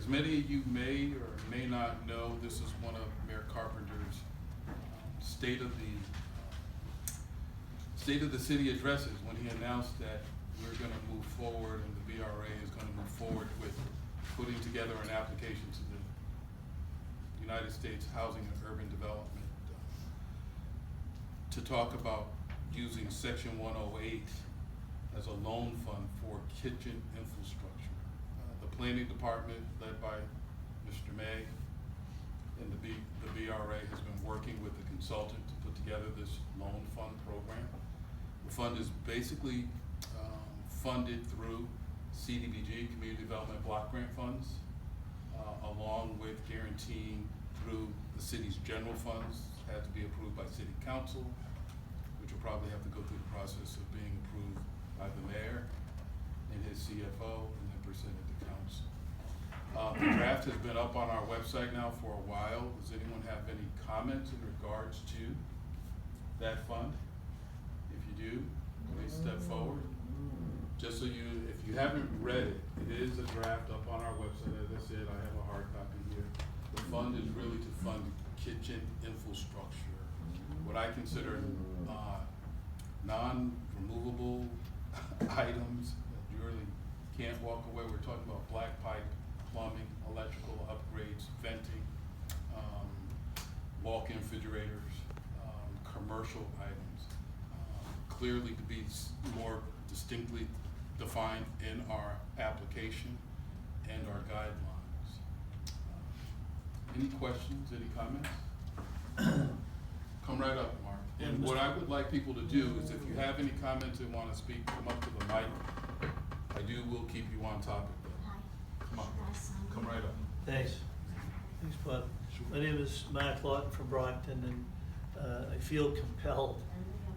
As many of you may or may not know, this is one of Mayor Carpenter's state of the city addresses when he announced that we're going to move forward and the BRA is going to move forward with putting together an application to the United States Housing and Urban Development to talk about using Section 108 as a loan fund for kitchen infrastructure. The planning department, led by Mr. May, and the BRA has been working with the consultant to put together this loan fund program. The fund is basically funded through CDBG, Community Development Block Grant Funds, along with guaranteeing through the city's general funds, had to be approved by City Council, which will probably have to go through the process of being approved by the mayor and his CFO, and then presented to council. The draft has been up on our website now for a while. Does anyone have any comments in regards to that fund? If you do, please step forward. Just so if you haven't read it, it is a draft up on our website. As I said, I have a hard copy here. The fund is really to fund kitchen infrastructure, what I consider non-removable items that you really can't walk away. We're talking about black pipe, plumbing, electrical upgrades, venting, walk-in refrigerators, commercial items, clearly to be more distinctly defined in our application and our guidelines. Any questions, any comments? Come right up, Mark. And what I would like people to do is if you have any comments and want to speak, come up to the mic. Will keep you on topic though. Come on, come right up. Thanks. Thanks, Bob. My name is Matt Lawton from Brockton, and I feel compelled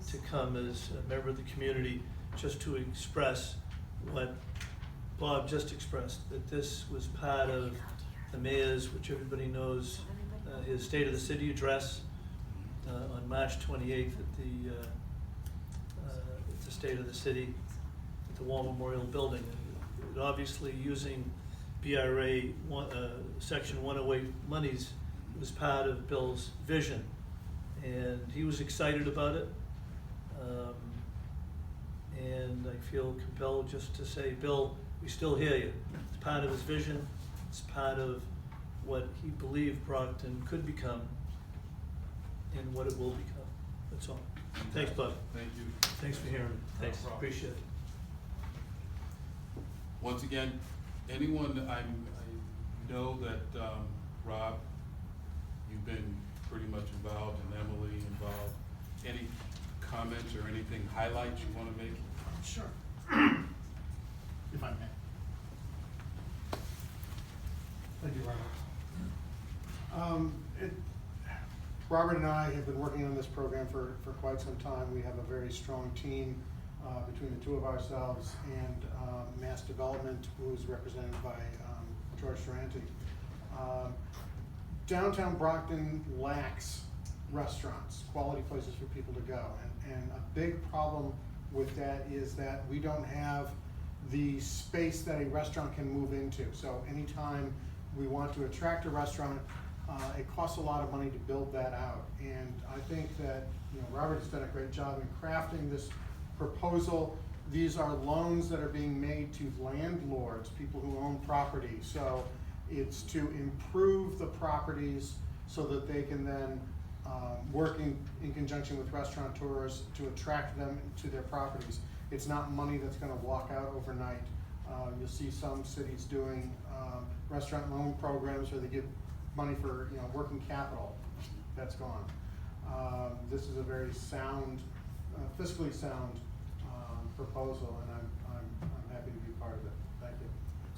to come as a member of the community just to express what Bob just expressed, that this was part of the mayor's, which everybody knows, his State of the City address on March 28th at the State of the City at the War Memorial Building. And obviously using BRA Section 108 monies was part of Bill's vision, and he was excited about it. And I feel compelled just to say, Bill, we still hear you. It's part of his vision. It's part of what he believed Brockton could become and what it will become. That's all. Thanks, Bud. Thank you. Thanks for hearing me. Thanks. No problem. Appreciate it. Once again, anyone, I know that Rob, you've been pretty much involved, and Emily involved. Any comments or anything, highlights you want to make? Sure. If I may. Thank you, Robert. Robert and I have been working on this program for quite some time. We have a very strong team between the two of ourselves and Mass Development, who is represented by George Durante. Downtown Brockton lacks restaurants, quality places for people to go. And a big problem with that is that we don't have the space that a restaurant can move into. So anytime we want to attract a restaurant, it costs a lot of money to build that out. And I think that Robert has done a great job in crafting this proposal. These are loans that are being made to landlords, people who own property. So it's to improve the properties so that they can then work in conjunction with restaurateurs to attract them to their properties. It's not money that's going to walk out overnight. You'll see some cities doing restaurant loan programs where they give money for working capital. That's gone. This is a very sound, fiscally sound proposal, and I'm happy to be part of it. Thank you.